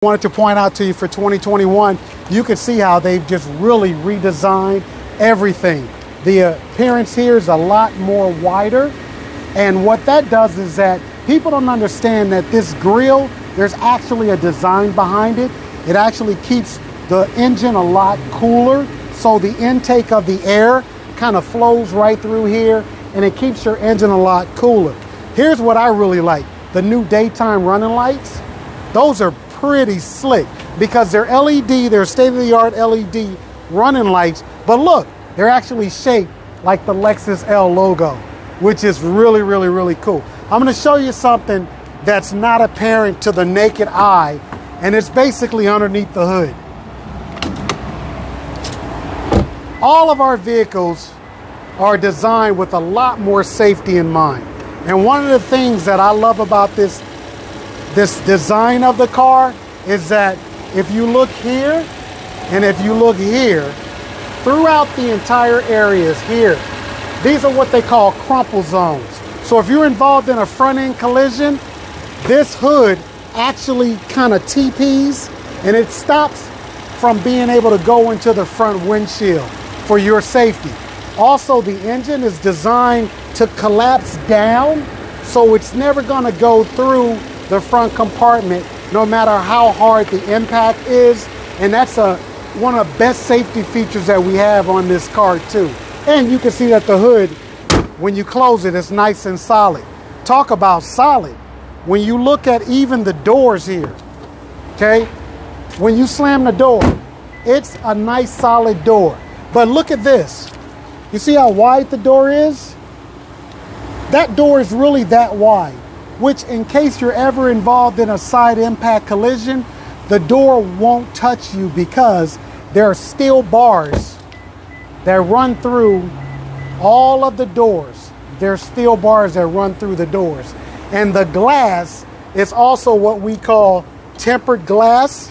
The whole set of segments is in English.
Wanted to point out to you for 2021, you can see how they've just really redesigned everything. The appearance here is a lot more wider, and what that does is that people don't understand that this grille, there's actually a design behind it. It actually keeps the engine a lot cooler, so the intake of the air kind of flows right through here, and it keeps your engine a lot cooler. Here's what I really like: the new daytime running lights. Those are pretty slick because they're LED, they're state-of-the-art LED running lights, but look, they're actually shaped like the Lexus L logo, which is really cool. I'm going to show you something that's not apparent to the naked eye, and it's basically underneath the hood. All of our vehicles are designed with a lot more safety in mind, and one of the things that I love about this design of the car is that if you look here and if you look here, throughout the entire areas here, these are what they call crumple zones. So if you're involved in a front end collision, this hood actually kind of TPs and it stops from being able to go into the front windshield for your safety. Also, the engine is designed to collapse down, so it's never going to go through the front compartment no matter how hard the impact is, and that's one of the best safety features that we have on this car too. And you can see that the hood, when you close it, it's nice and solid. Talk about solid. When you look at even the doors here, okay, when you slam the door, it's a nice solid door. But look at this. You see how wide the door is? That door is really that wide, which in case you're ever involved in a side impact collision, the door won't touch you because there are steel bars that run through all of the doors. There's steel bars that run through the doors. And the glass is also what we call tempered glass,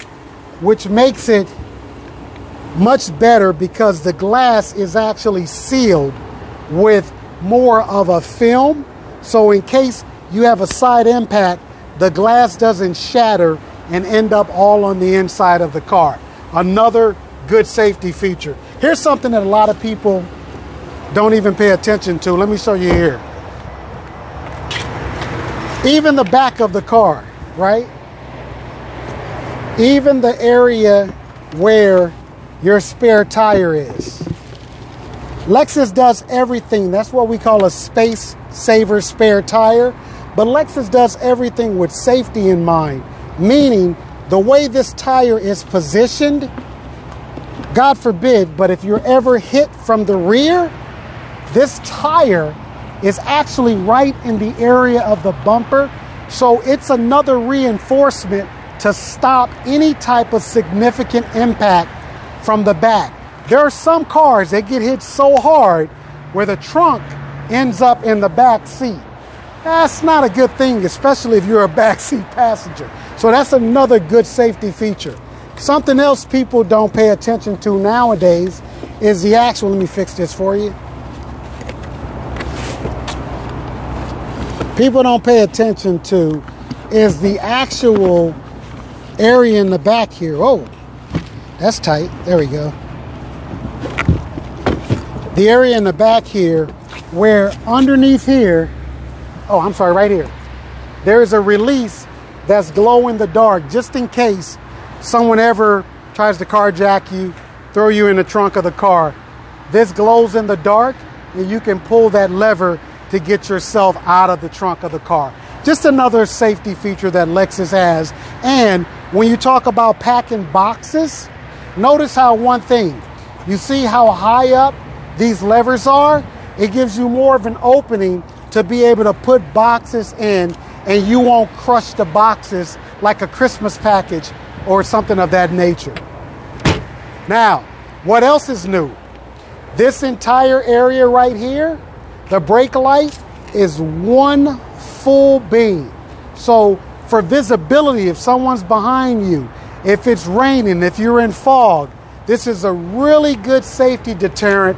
which makes it much better because the glass is actually sealed with more of a film. So in case you have a side impact, the glass doesn't shatter and end up all on the inside of the car. Another good safety feature. Here's something that a lot of people don't even pay attention to. Let me show you here. Even the back of the car, right? Even the area where your spare tire is. Lexus does everything. That's what we call a space saver spare tire. But Lexus does everything with safety in mind, meaning the way this tire is positioned, God forbid, but if you're ever hit from the rear, this tire is actually right in the area of the bumper. So it's another reinforcement to stop any type of significant impact from the back. There are some cars that get hit so hard where the trunk ends up in the back seat. That's not a good thing, especially if you're a backseat passenger. So that's another good safety feature. Something else people don't pay attention to nowadays is the actual, let me fix this for you. People don't pay attention to is the actual area in the back here. Oh, that's tight. There we go. The area in the back here where underneath here, oh, I'm sorry, right here, there is a release that's glow in the dark just in case someone ever tries to carjack you, throw you in the trunk of the car. This glows in the dark and you can pull that lever to get yourself out of the trunk of the car. Just another safety feature that Lexus has. And when you talk about packing boxes, notice how one thing, you see how high up these levers are? It gives you more of an opening to be able to put boxes in, and you won't crush the boxes like a Christmas package or something of that nature. Now, what else is new? This entire area right here, the brake light is one full beam. So for visibility, if someone's behind you, if it's raining, if you're in fog, this is a really good safety deterrent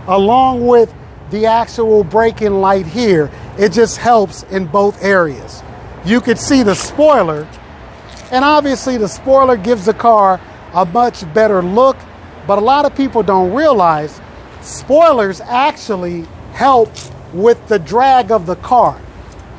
along with the actual braking light here. It just helps in both areas. You could see the spoiler And obviously the spoiler gives the car a much better look, but a lot of people don't realize spoilers actually help with the drag of the car.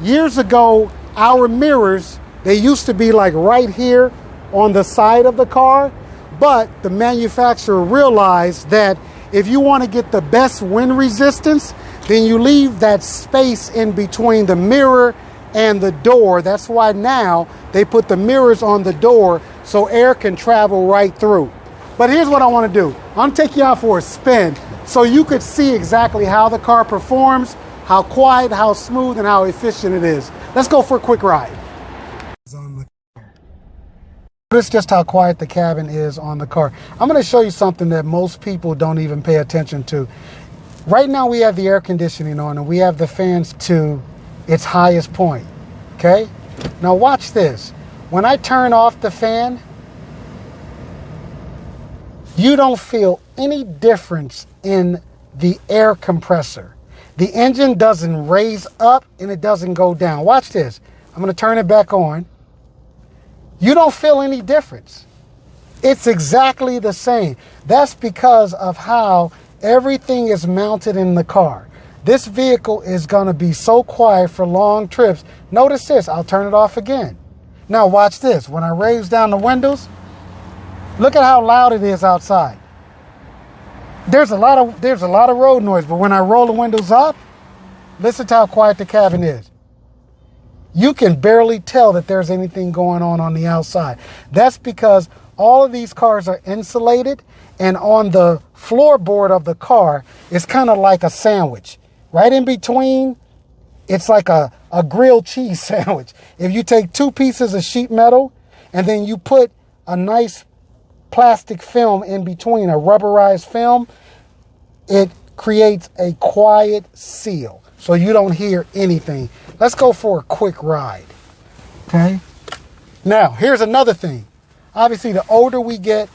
Years ago, our mirrors, they used to be like right here on the side of the car, but the manufacturer realized that if you want to get the best wind resistance, then you leave that space in between the mirror and the door. That's why now they put the mirrors on the door so air can travel right through. But here's what I want to do. I'm taking you out for a spin so you could see exactly how the car performs, how quiet, how smooth, and how efficient it is. Let's go for a quick ride. Notice just how quiet the cabin is on the car. I'm going to show you something that most people don't even pay attention to. Right now we have the air conditioning on and we have the fans to its highest point, okay? Now watch this. When I turn off the fan, you don't feel any difference in the air compressor. The engine doesn't raise up and it doesn't go down. Watch this. I'm going to turn it back on. You don't feel any difference. It's exactly the same. That's because of how everything is mounted in the car. This vehicle is going to be so quiet for long trips. Notice this. I'll turn it off again. Now watch this. When I raise down the windows, look at how loud it is outside. There's a lot of road noise, but when I roll the windows up, listen to how quiet the cabin is. You can barely tell that there's anything going on the outside. That's because all of these cars are insulated, and on the floorboard of the car, it's kind of like a sandwich. Right in between, it's like a grilled cheese sandwich. If you take two pieces of sheet metal and then you put a nice plastic film in between, a rubberized film, it creates a quiet seal so you don't hear anything. Let's go for a quick ride. Okay. Now, here's another thing. Obviously, the older we get,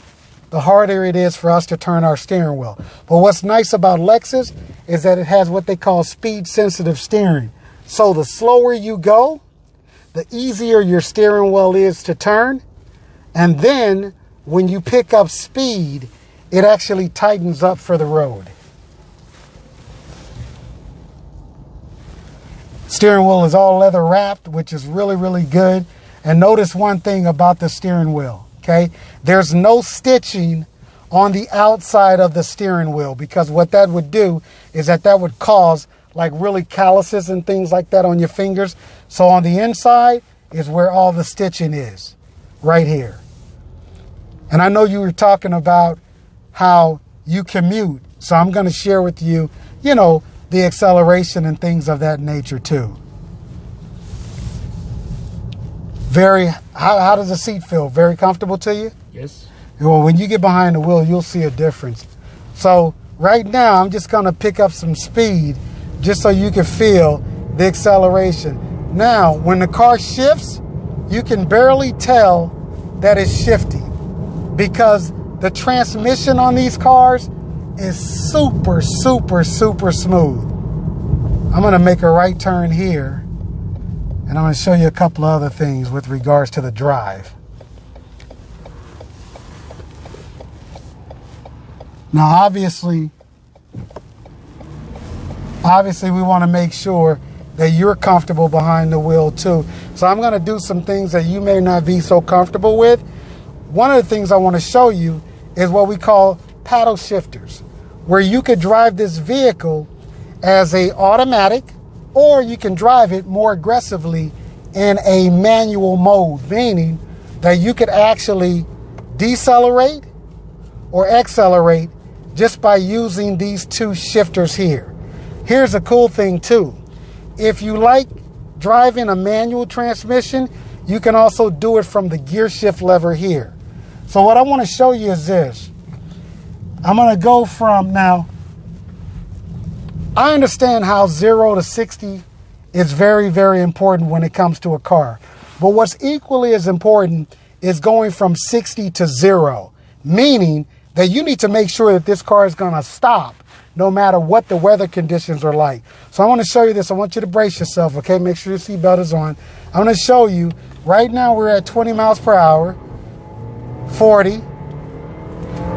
the harder it is for us to turn our steering wheel. But what's nice about Lexus is that it has what they call speed sensitive steering. So the slower you go, the easier your steering wheel is to turn. And then when you pick up speed, it actually tightens up for the road. Steering wheel is all leather wrapped, which is really, really good. And notice one thing about the steering wheel, okay? There's no stitching on the outside of the steering wheel, because what that would do is that would cause like really calluses and things like that on your fingers. So on the inside is where all the stitching is, right here. And I know you were talking about how you commute. So I'm going to share with you, the acceleration and things of that nature too. How does the seat feel? Very comfortable to you? Yes. Well, when you get behind the wheel, you'll see a difference. So right now, I'm just going to pick up some speed just so you can feel the acceleration. Now, when the car shifts, you can barely tell that it's shifting because the transmission on these cars is super, super, super smooth. I'm going to make a right turn here, and I'm going to show you a couple of other things with regards to the drive. Now, obviously, we want to make sure that you're comfortable behind the wheel too. So I'm going to do some things that you may not be so comfortable with. One of the things I want to show you is what we call paddle shifters, where you could drive this vehicle as a automatic, or you can drive it more aggressively in a manual mode, meaning that you could actually decelerate or accelerate just by using these two shifters here. Here's a cool thing too. If you like driving a manual transmission, you can also do it from the gear shift lever here. So what I want to show you is this. I'm going to go from now. I understand how 0 to 60 is very, very important when it comes to a car. But what's equally as important is going from 60 to 0, meaning that you need to make sure that this car is going to stop no matter what the weather conditions are like. So I want to show you this. I want you to brace yourself, okay? Make sure your seatbelt is on. I'm going to show you Right now we're at 20 miles per hour, 40.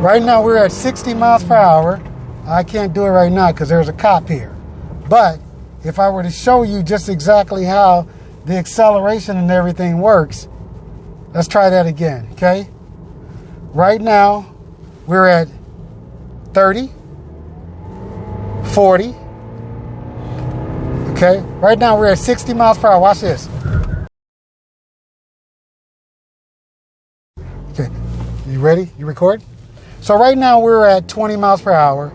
Right now we're at 60 miles per hour. I can't do it right now because there's a cop here. But if I were to show you just exactly how the acceleration and everything works, let's try that again, okay? Right now we're at 30, 40. Okay, right now we're at 60 miles per hour. Watch this. Okay, you ready? You record? So right now we're at 20 miles per hour.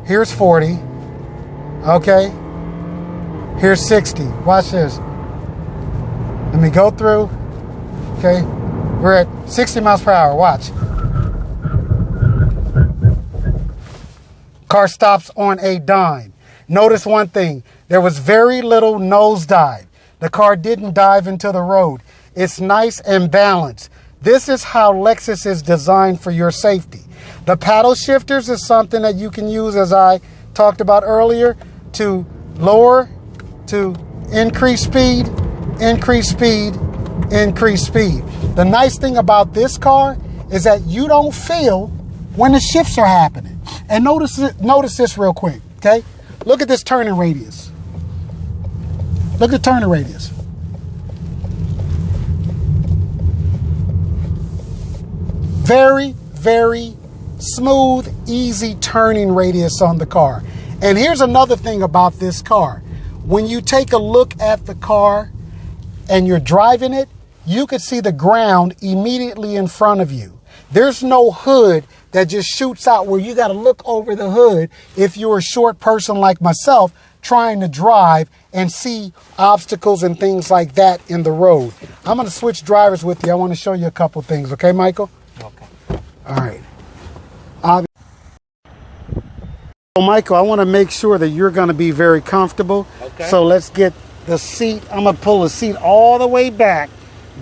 Here's 40. Okay. Here's 60. Watch this. Let me go through. Okay. We're at 60 miles per hour. Watch. Car stops on a dime. Notice one thing. There was very little nosedive. The car didn't dive into the road. It's nice and balanced. This is how Lexus is designed for your safety. The paddle shifters is something that you can use, as I talked about earlier, to lower, to increase speed, increase speed, increase speed. The nice thing about this car is that you don't feel when the shifts are happening. And notice this real quick, okay? Look at this turning radius. Look at the turning radius. Very, very smooth, easy turning radius on the car. And here's another thing about this car. When you take a look at the car and you're driving it, you could see the ground immediately in front of you. There's no hood that just shoots out where you got to look over the hood if you're a short person like myself trying to drive and see obstacles and things like that in the road. I'm going to switch drivers with you. I want to show you a couple things. Okay, Michael? Okay. All right. So Michael, I want to make sure that you're going to be very comfortable. Okay. So let's get the seat. I'm going to pull the seat all the way back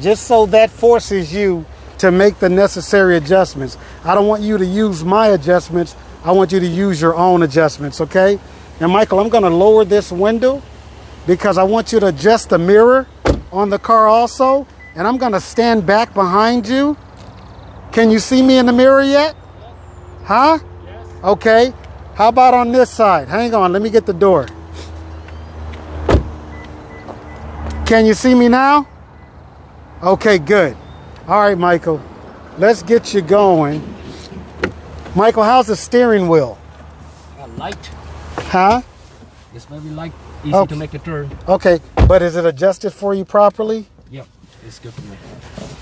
just so that forces you to make the necessary adjustments. I don't want you to use my adjustments. I want you to use your own adjustments, okay? And Michael, I'm going to lower this window because I want you to adjust the mirror on the car also. And I'm going to stand back behind you. Can you see me in the mirror yet? Huh? Yes. Okay. How about on this side? Hang on, let me get the door. Can you see me now? Okay, good. All right, Michael, let's get you going. Michael, how's the steering wheel? Light. Huh? It's very light, easy to make the turn. Okay, but is it adjusted for you properly? Yep, it's good for me.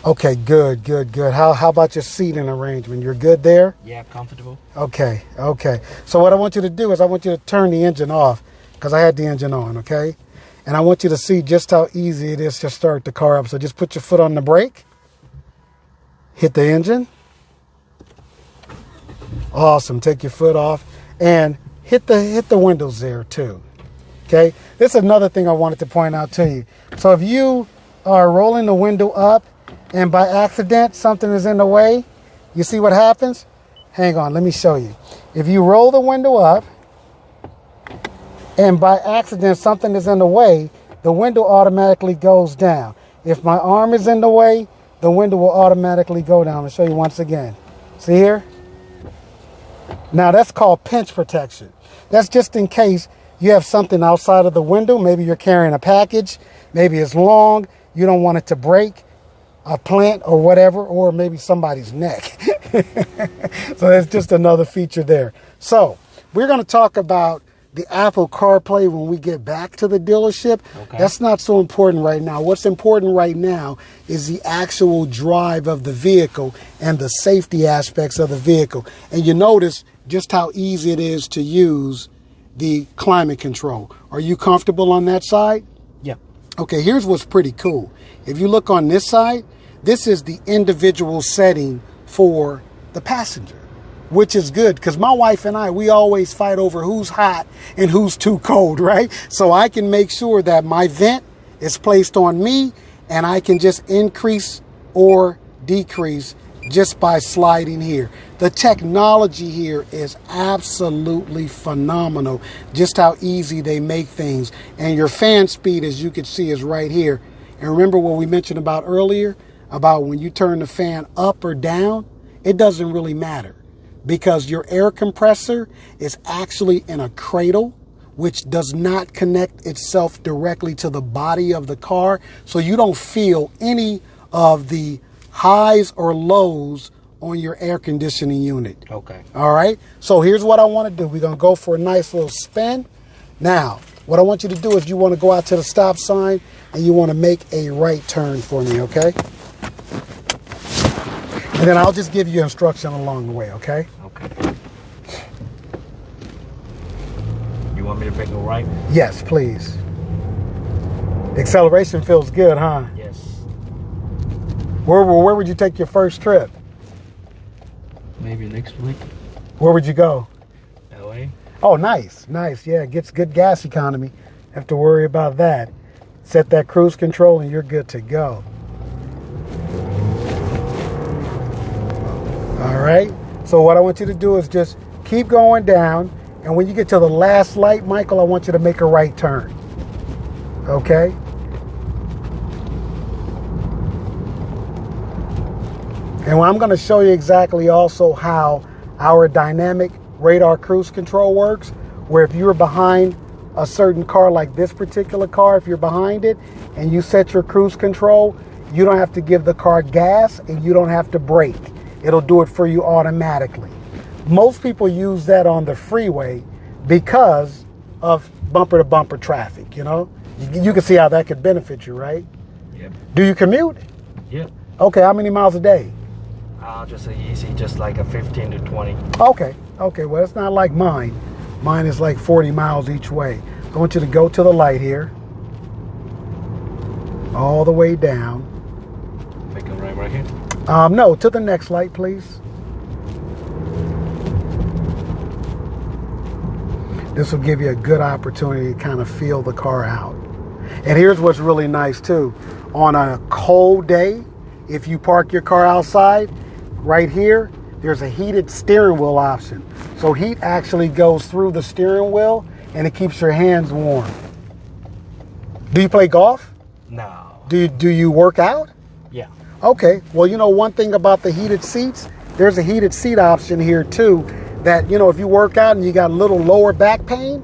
Okay, good, good, good. How about your seating arrangement? You're good there? Yeah, comfortable. Okay, okay. So what I want you to do is I want you to turn the engine off because I had the engine on, okay? And I want you to see just how easy it is to start the car up. So just put your foot on the brake. Hit the engine. Awesome. Take your foot off and hit the windows there too. Okay. This is another thing I wanted to point out to you. So if you are rolling the window up and by accident something is in the way, you see what happens? Hang on, let me show you. If you roll the window up and by accident something is in the way, the window automatically goes down. If my arm is in the way, the window will automatically go down. I'll show you once again. See here? Now that's called pinch protection. That's just in case you have something outside of the window. Maybe you're carrying a package. Maybe it's long. You don't want it to break a plant or whatever, or maybe somebody's neck. So that's just another feature there. So we're going to talk about the Apple CarPlay when we get back to the dealership. Okay. That's not so important right now. What's important right now is the actual drive of the vehicle and the safety aspects of the vehicle. And you notice just how easy it is to use the climate control. Are you comfortable on that side? Yeah. Okay, here's what's pretty cool. If you look on this side, this is the individual setting for the passenger, which is good because my wife and I, we always fight over who's hot and who's too cold, right? So I can make sure that my vent is placed on me and I can just increase or decrease just by sliding here. The technology here is absolutely phenomenal, just how easy they make things. And your fan speed, as you can see, is right here. And remember what we mentioned about earlier about when you turn the fan up or down, it doesn't really matter because your air compressor is actually in a cradle, which does not connect itself directly to the body of the car. So you don't feel any of the highs or lows on your air conditioning unit. Okay. All right. So here's what I want to do. We're going to go for a nice little spin. Now, what I want you to do is you want to go out to the stop sign and you want to make a right turn for me, okay? And then I'll just give you instruction along the way, okay? Okay. You want me to make a right? Yes, please. Acceleration feels good, huh? Yes. Where would you take your first trip? Maybe next week. Where would you go? LA. Oh, nice. Nice. Yeah, it gets good gas economy. Have to worry about that. Set that cruise control and you're good to go. All right. So what I want you to do is just keep going down. And when you get to the last light, Michael, I want you to make a right turn. Okay? And I'm going to show you exactly also how our dynamic radar cruise control works, where if you're behind a certain car like this particular car, if you're behind it and you set your cruise control, you don't have to give the car gas and you don't have to brake. It'll do it for you automatically. Most people use that on the freeway because of bumper to bumper traffic, you know? You can see how that could benefit you, right? Yep. Do you commute? Yep. Okay, how many miles a day? I'll just say easy, just like a 15 to 20. Okay, well, it's not like mine. Mine is like 40 miles each way. I want you to go to the light here. All the way down. Make a right here? No, to the next light, please. This will give you a good opportunity to kind of feel the car out. And here's what's really nice too. On a cold day, if you park your car outside, right here, there's a heated steering wheel option. So heat actually goes through the steering wheel and it keeps your hands warm. Do you play golf? No. Do you work out? Yeah. Okay, well, you know, one thing about the heated seats, there's a heated seat option here too, that, you know, if you work out and you got a little lower back pain,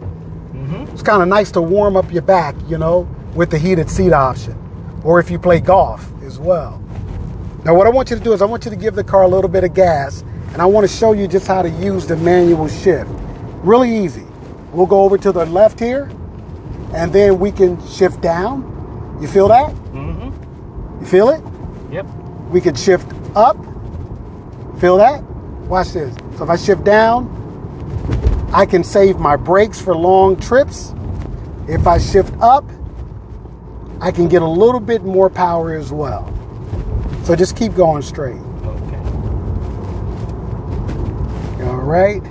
it's kind of nice to warm up your back, you know, with the heated seat option. Or if you play golf as well. Now, what I want you to do is I want you to give the car a little bit of gas, and I want to show you just how to use the manual shift. Really easy. We'll go over to the left here, and then we can shift down. You feel that? You feel it? Yep. We can shift up. Feel that? Watch this. So if I shift down, I can save my brakes for long trips. If I shift up, I can get a little bit more power as well. So just keep going straight. Okay. All right.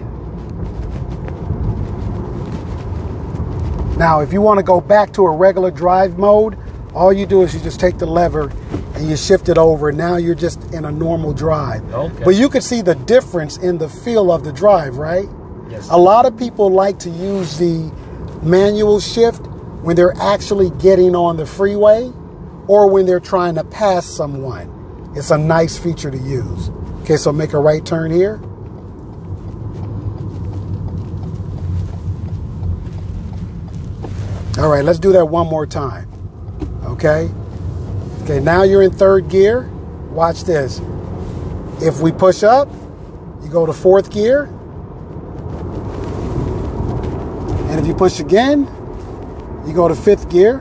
Now, if you want to go back to a regular drive mode, all you do is you just take the lever and you shift it over. Now you're just in a normal drive. Okay. But you can see the difference in the feel of the drive, right? Yes. A lot of people like to use the manual shift when they're actually getting on the freeway or when they're trying to pass someone. It's a nice feature to use. Okay, so make a right turn here. All right, let's do that one more time. Okay. Okay, now you're in third gear. Watch this. If we push up, you go to fourth gear. And if you push again, you go to fifth gear.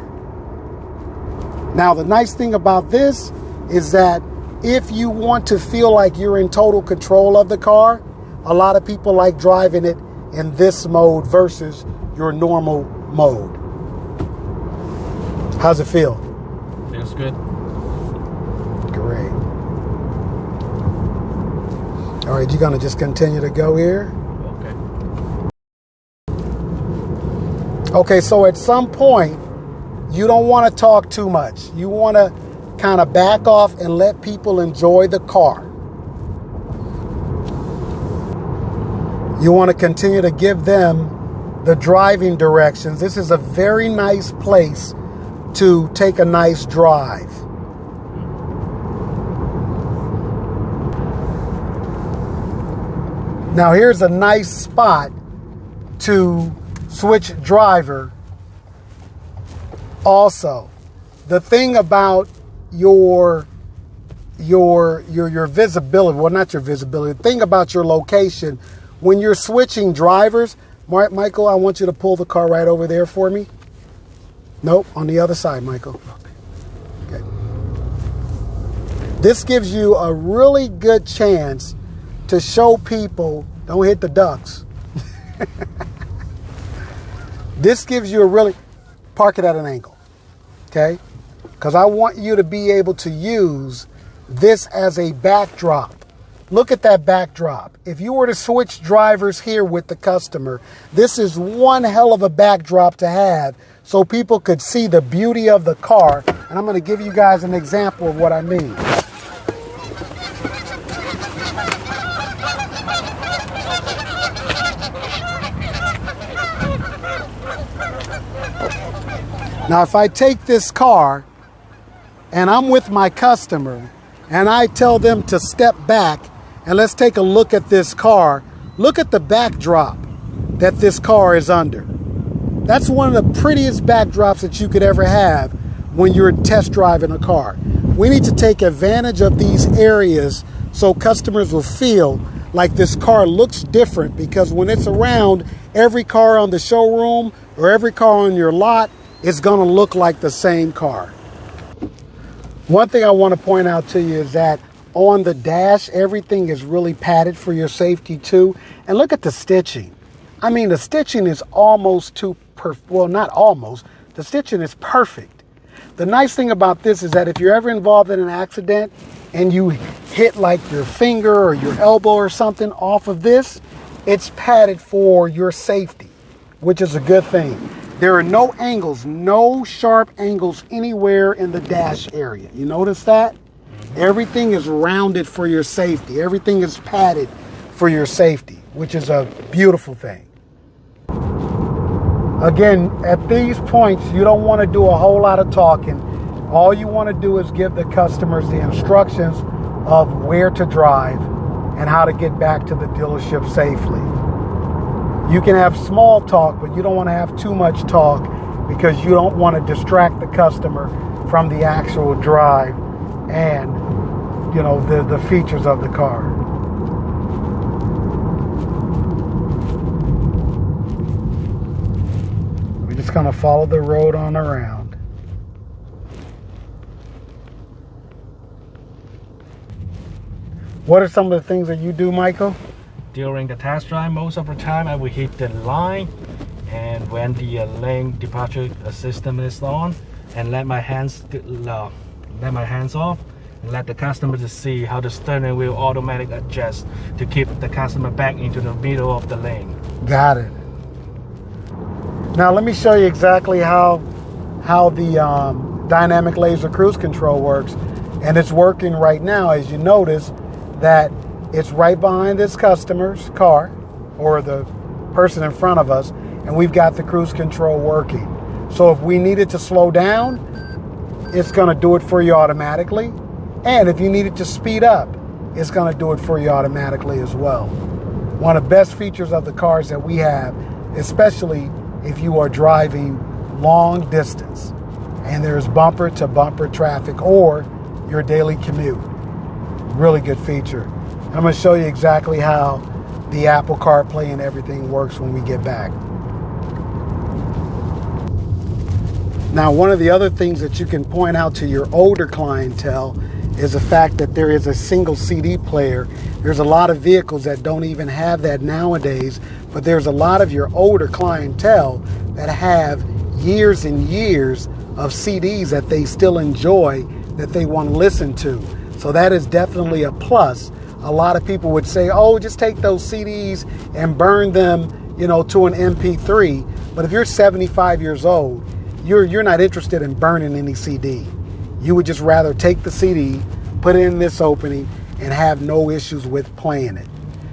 Now, the nice thing about this is that if you want to feel like you're in total control of the car, a lot of people like driving it in this mode versus your normal mode. How's it feel? Feels good. Great. All right, you're gonna just continue to go here. Okay. Okay, so at some point, you don't want to talk too much. You want to kind of back off and let people enjoy the car. You want to continue to give them the driving directions. This is a very nice place to take a nice drive. Now here's a nice spot to switch driver. Also, the thing about your visibility, well, not your visibility, the thing about your location, when you're switching drivers, Michael, I want you to pull the car right over there for me. Nope, on the other side, Michael. Okay. This gives you a really good chance to show people, don't hit the ducks. This gives you a really, park it at an angle, okay? Because I want you to be able to use this as a backdrop. Look at that backdrop. If you were to switch drivers here with the customer, this is one hell of a backdrop to have so people could see the beauty of the car. And I'm going to give you guys an example of what I mean. Now, if I take this car and I'm with my customer and I tell them to step back and let's take a look at this car, look at the backdrop that this car is under. That's one of the prettiest backdrops that you could ever have when you're test driving a car. We need to take advantage of these areas so customers will feel like this car looks different, because when it's around every car on the showroom or every car on your lot, it's going to look like the same car. One thing I want to point out to you is that on the dash, everything is really padded for your safety too. And look at the stitching. I mean, the stitching is almost too perfect. Well, not almost. The stitching is perfect. The nice thing about this is that if you're ever involved in an accident and you hit like your finger or your elbow or something off of this, it's padded for your safety, which is a good thing. There are no angles, no sharp angles anywhere in the dash area. You notice that? Everything is rounded for your safety. Everything is padded for your safety, which is a beautiful thing. Again, at these points, you don't want to do a whole lot of talking. All you want to do is give the customers the instructions of where to drive and how to get back to the dealership safely. You can have small talk, but you don't want to have too much talk because you don't want to distract the customer from the actual drive and, you know, the features of the car. We're just going to follow the road on around. What are some of the things that you do, Michael? During the test drive, most of the time I will hit the line, and when the lane departure system is on, and let my hands off, and let the customer to see how the steering wheel automatically adjusts to keep the customer back into the middle of the lane. Got it. Now let me show you exactly how the dynamic laser cruise control works, and it's working right now. As you notice that it's right behind this customer's car or the person in front of us, and we've got the cruise control working. So if we needed to slow down, it's going to do it for you automatically. And if you needed to speed up, it's going to do it for you automatically as well. One of the best features of the cars that we have, especially if you are driving long distance and there's bumper to bumper traffic or your daily commute. Really good feature. I'm going to show you exactly how the Apple CarPlay and everything works when we get back. Now, one of the other things that you can point out to your older clientele is the fact that there is a single CD player. There's a lot of vehicles that don't even have that nowadays, but there's a lot of your older clientele that have years and years of CDs that they still enjoy, that they want to listen to. So that is definitely a plus. A lot of people would say, oh, just take those CDs and burn them, you know, to an MP3. But if you're 75 years old, you're not interested in burning any CD. You would just rather take the CD, put it in this opening, and have no issues with playing it.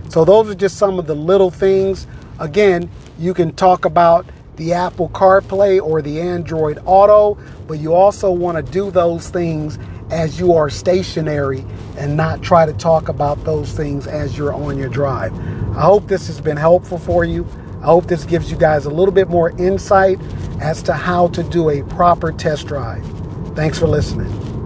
So those are just some of the little things. Again, you can talk about the Apple CarPlay or the Android Auto, but you also want to do those things as you are stationary and not try to talk about those things as you're on your drive. I hope this has been helpful for you. I hope this gives you guys a little bit more insight as to how to do a proper test drive. Thanks for listening.